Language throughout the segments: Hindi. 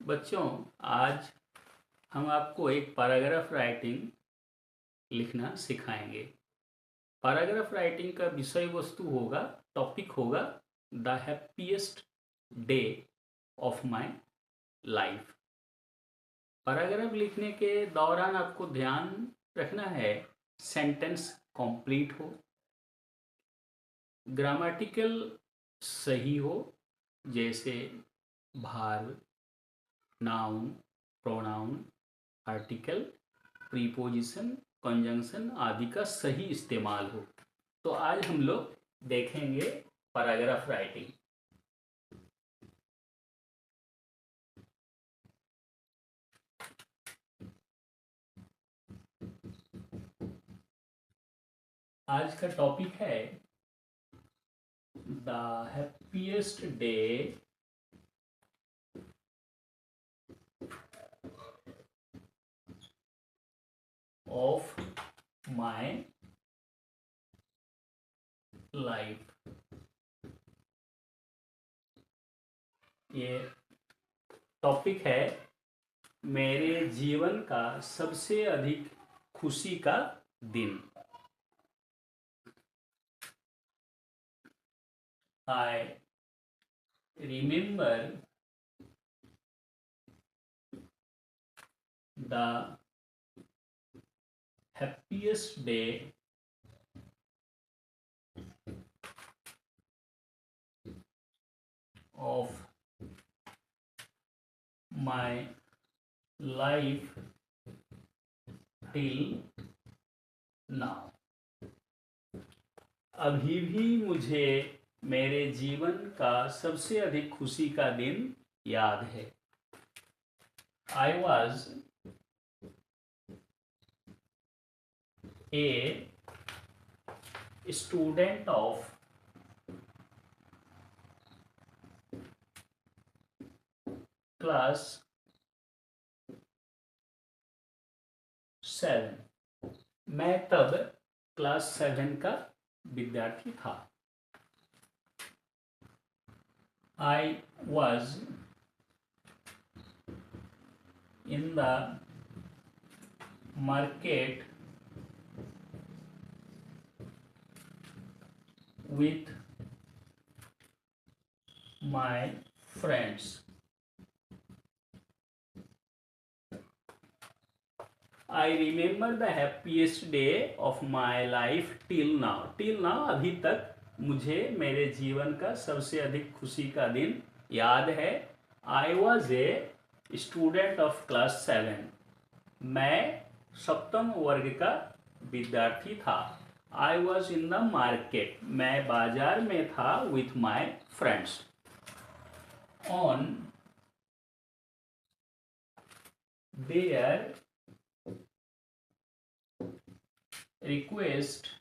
बच्चों, आज हम आपको एक पैराग्राफ राइटिंग लिखना सिखाएंगे। पैराग्राफ राइटिंग का विषय वस्तु होगा, टॉपिक होगा the happiest day of my life. Paragraph लिखने के दौरान आपको ध्यान रखना है सेंटेंस कंप्लीट हो, ग्रामेटिकल सही हो, जैसे verb, noun, pronoun, article, preposition, conjunction आदि का सही इस्तेमाल हो। तो आज हम लोग देखेंगे पैराग्राफ राइटिंग। आज का टॉपिक है the happiest day of my life. ये टॉपिक है मेरे जीवन का सबसे अधिक खुशी का दिन। I remember the happiest day of my life till now। अभी भी मुझे मेरे जीवन का सबसे अधिक खुशी का दिन याद है। I was a student of class 7। मैं तब क्लास 7 का विद्यार्थी था। I was in the market with my friends। I remember the happiest day of my life till now। till now अभी तक मुझे मेरे जीवन का सबसे अधिक खुशी का दिन याद है। I was a student of class 7। मैं सप्तम वर्ग का विद्यार्थी था। I was in the market। मैं बाजार में था with my friends। On their request,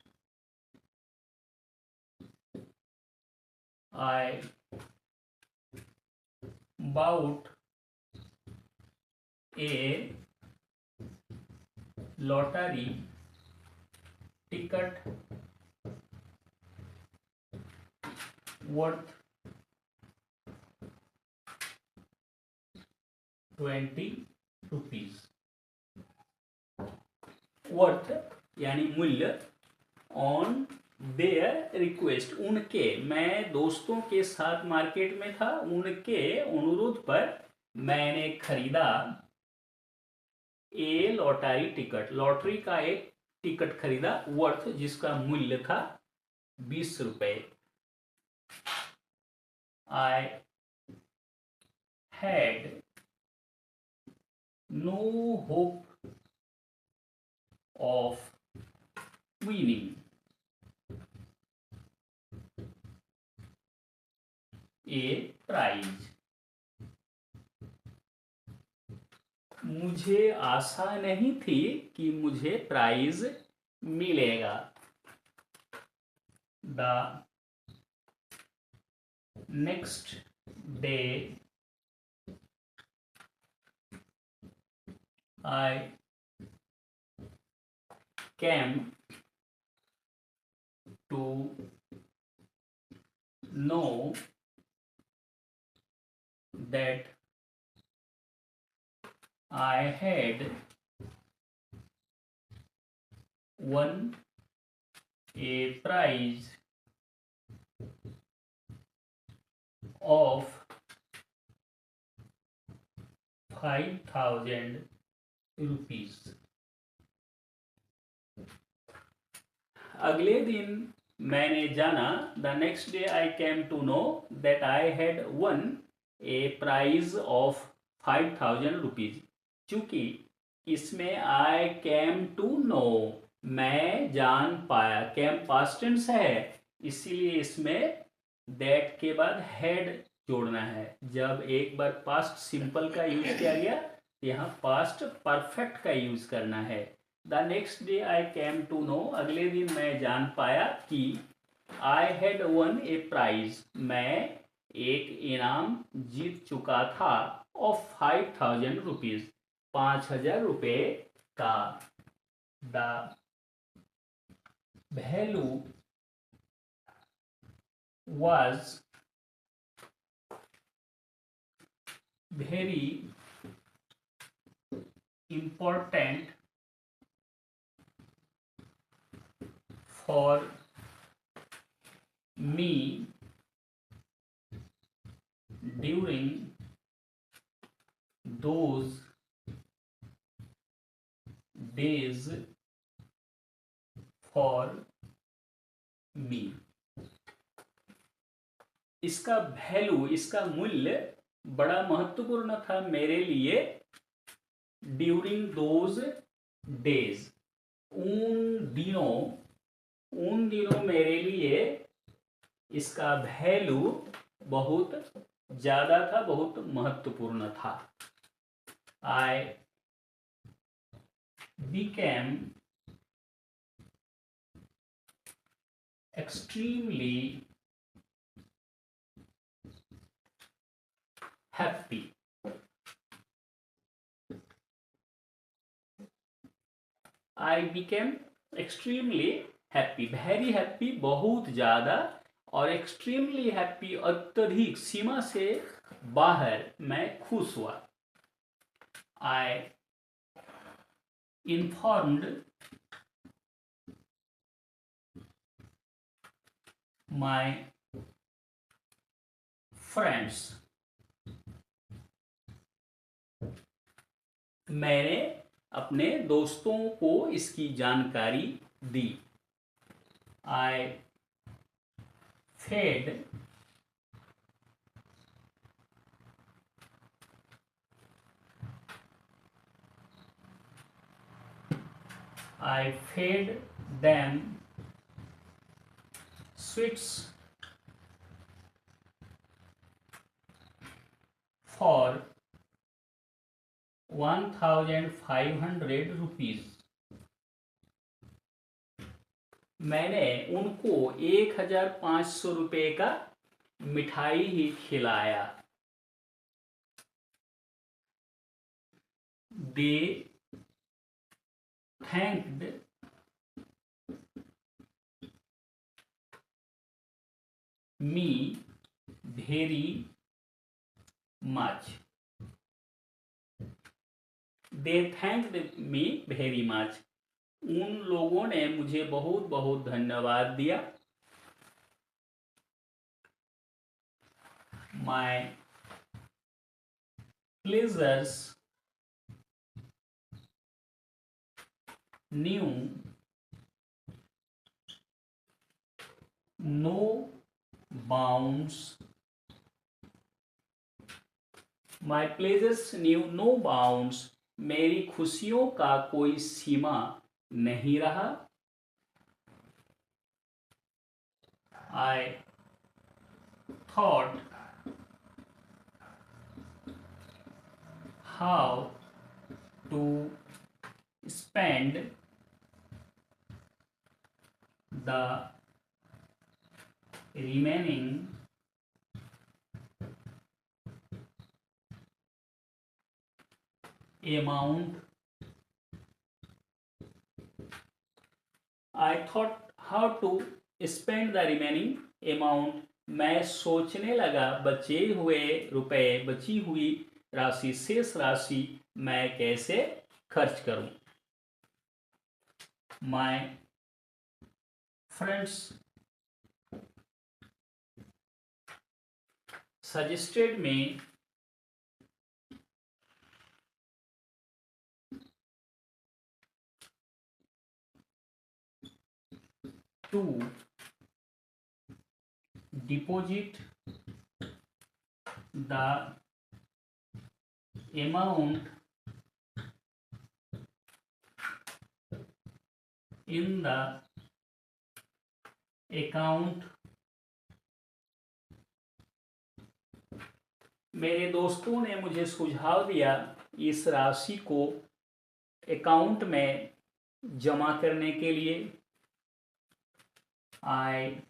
I bought a lottery ticket worth 20 rupees। Worth यानी मूल्य, ऑन देयर रिक्वेस्ट उनके, मैं दोस्तों के साथ मार्केट में था, उनके अनुरोध पर मैंने खरीदा ए लॉटरी टिकट, लॉटरी का एक टिकट खरीदा, वर्थ जिसका मूल्य था 20 रुपए। I had no hope of winning a prize। मुझे आशा नहीं थी कि मुझे प्राइज मिलेगा। The next day I came to know that I had won a prize of 5,000 rupees. अगले दिन मैंने जाना, the next day I came to know that I had won a prize of 5,000 rupees. चूंकि इसमें आई केम टू नो, मैं जान पाया, केम पास्ट टेंस है, इसीलिए इसमें दैट के बाद हैड जोड़ना है. जब एक बार पास्ट सिंपल का यूज किया गया, यहाँ पास्ट परफेक्ट का यूज करना है. The next day I came to know, अगले दिन मैं जान पाया कि I had won a prize, मैं एक इनाम जीत चुका था, ऑफ 5,000 रुपीज, 5,000 रुपये का. The value was very important for me during those days for me. इसका वैल्यू, इसका मूल्य बड़ा महत्वपूर्ण था मेरे लिए. ड्यूरिंग दोज डेज, उन दिनों मेरे लिए इसका वैल्यू बहुत ज्यादा था, बहुत महत्वपूर्ण था. I became extremely happy. I became extremely happy. very happy, बहुत ज्यादा, और extremely happy, अत्यधिक, सीमा से बाहर मैं खुश हुआ. I informed my friends, मैंने अपने दोस्तों को इसकी जानकारी दी. I fed them sweets for 1,500 rupees. मैंने उनको 1,500 रुपये का मिठाई ही खिलाया. They thanked me very much. They thanked me very much, उन लोगों ने मुझे बहुत बहुत धन्यवाद दिया. My pleasures knew no bounds. My pleasures knew no bounds, मेरी खुशियों का कोई सीमा नहीं रहा. I thought how to spend the remaining amount. I thought how to spend the remaining amount. मैं सोचने लगा बचे हुए रुपए, बची हुई राशि, शेष राशि मैं कैसे खर्च करूं। My friends suggested me to deposit the amount in the account। मेरे दोस्तों ने मुझे सुझाव दिया इस राशि को अकाउंट में जमा करने के लिए। I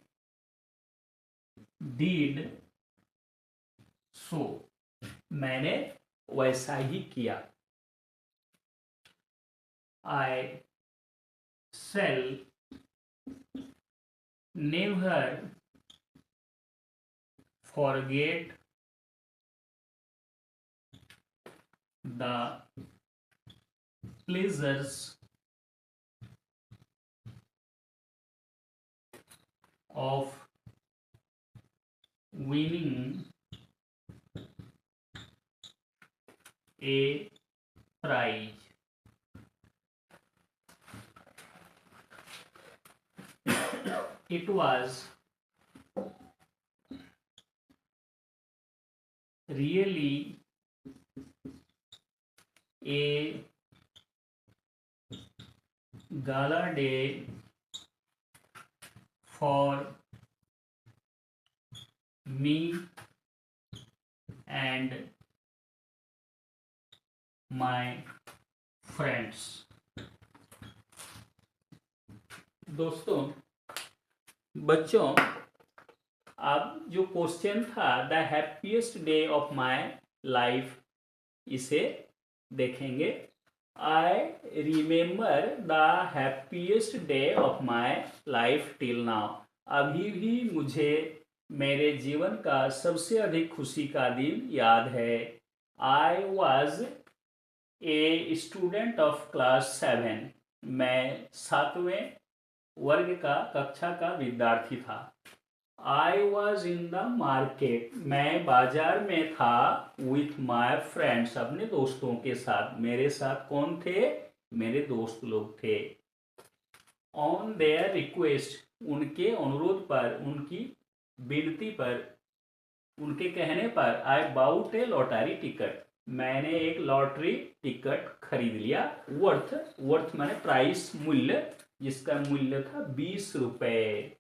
did so, मैंने वैसा ही किया। I shall never forget the pleasures of winning a prize। It was really a gala day for me and my friends। दोस्तों, बच्चों, अब जो क्वेश्चन था the happiest day of my life, इसे देखेंगे। I remember the happiest day of my life till now. अभी भी मुझे मेरे जीवन का सबसे अधिक खुशी का दिन याद है। I was a student of class 7। मैं 7वें वर्ग का कक्षा का विद्यार्थी था। I was in the market, मैं बाजार में था। विथ माई फ्रेंड्स, अपने दोस्तों के साथ। मेरे साथ कौन थे? मेरे दोस्त लोग थे। ऑन देयर रिक्वेस्ट, उनके अनुरोध पर, उनकी विनती पर, उनके कहने पर। I bought a lottery ticket, मैंने एक लॉटरी टिकट खरीद लिया। वर्थ माने प्राइस, मूल्य, जिसका मूल्य था 20 रुपए।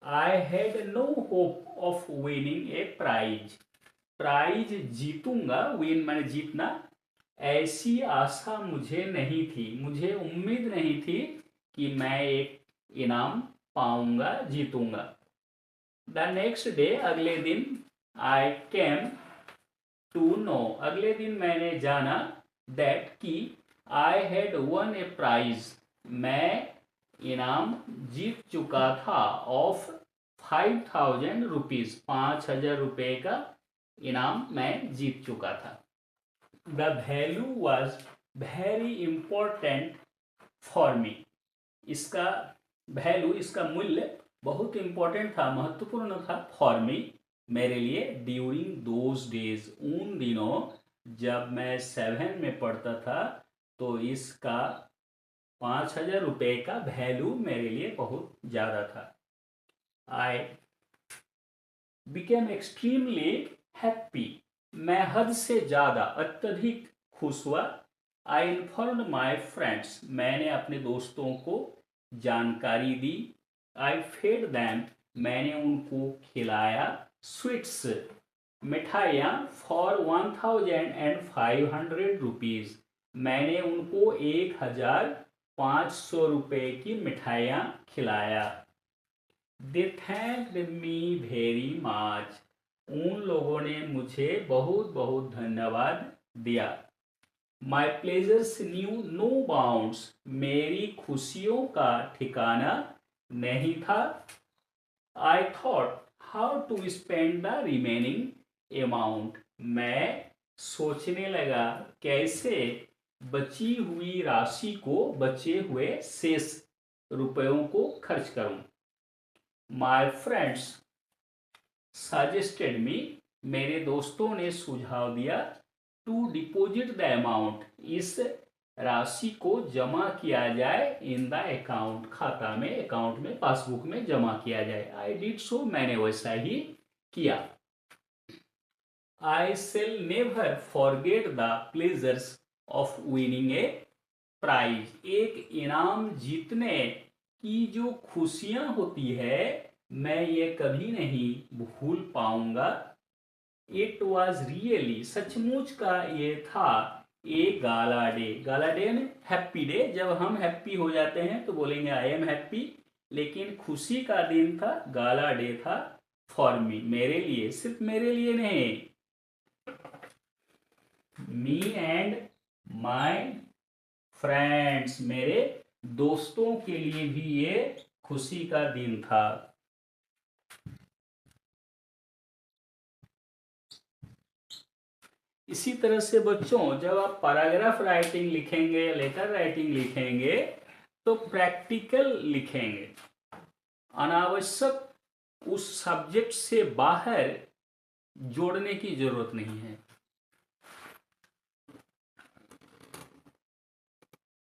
I had no hope of winning a prize, prize जीतूंगा, विन माने जीतना, ऐसी आशा मुझे नहीं थी, मुझे उम्मीद नहीं थी कि मैं एक इनाम पाऊंगा, जीतूंगा। द नेक्स्ट डे, अगले दिन, आई केम टू नो, अगले दिन मैंने जाना, दैट कि I had won a prize, मैं इनाम जीत चुका था, ऑफ 5000 रुपीज, 5000 रुपये का इनाम मैं जीत चुका था। The value was very important for me, इसका वैल्यू, इसका मूल्य बहुत इंपॉर्टेंट था, महत्वपूर्ण था। फॉर मी, मेरे लिए। ड्यूरिंग दोज डेज, उन दिनों जब मैं 7 में पढ़ता था, तो इसका 5000 रुपये का वैल्यू मेरे लिए बहुत ज़्यादा था। आई बिकेम एक्सट्रीमली हैप्पी, मैं हद से ज़्यादा, अत्यधिक खुश हुआ। आई इन्फॉर्म्ड माई फ्रेंड्स, मैंने अपने दोस्तों को जानकारी दी। आई फेड दैम, मैंने उनको खिलाया। स्वीट्स, मिठाइयाँ, फॉर 1500 रुपीज़, मैंने उनको 1500 रुपये की मिठाइयाँ खिलाया। They thanked me very much, उन लोगों ने मुझे बहुत बहुत धन्यवाद दिया। My pleasures knew no bounds, मेरी खुशियों का ठिकाना नहीं था। I thought how to spend the remaining amount, मैं सोचने लगा कैसे बची हुई राशि को, बचे हुए शेष रुपयों को खर्च करूं। माय फ्रेंड्स सजेस्टेड मी, मेरे दोस्तों ने सुझाव दिया, टू डिपॉजिट द अमाउंट, इस राशि को जमा किया जाए, इन द अकाउंट, खाता में, अकाउंट में, पासबुक में जमा किया जाए। आई डिड सो, मैंने वैसा ही किया। I shall never forget the pleasures of winning a prize, एक इनाम जीतने की जो खुशियां होती है मैं ये कभी नहीं भूल पाऊंगा। इट वॉज रियली, सचमुच का ये था, ए गाला डे, गाला डे यानी हैप्पी डे, जब हम हैप्पी हो जाते हैं तो बोलेंगे आई एम हैप्पी, लेकिन खुशी का दिन था, गाला डे था फॉर मी, मेरे लिए, सिर्फ मेरे लिए नहीं, मी एंड माय फ्रेंड्स, मेरे दोस्तों के लिए भी ये खुशी का दिन था। इसी तरह से बच्चों, जब आप पैराग्राफ राइटिंग लिखेंगे, लेटर राइटिंग लिखेंगे, तो प्रैक्टिकल लिखेंगे, अनावश्यक उस सब्जेक्ट से बाहर जोड़ने की जरूरत नहीं है।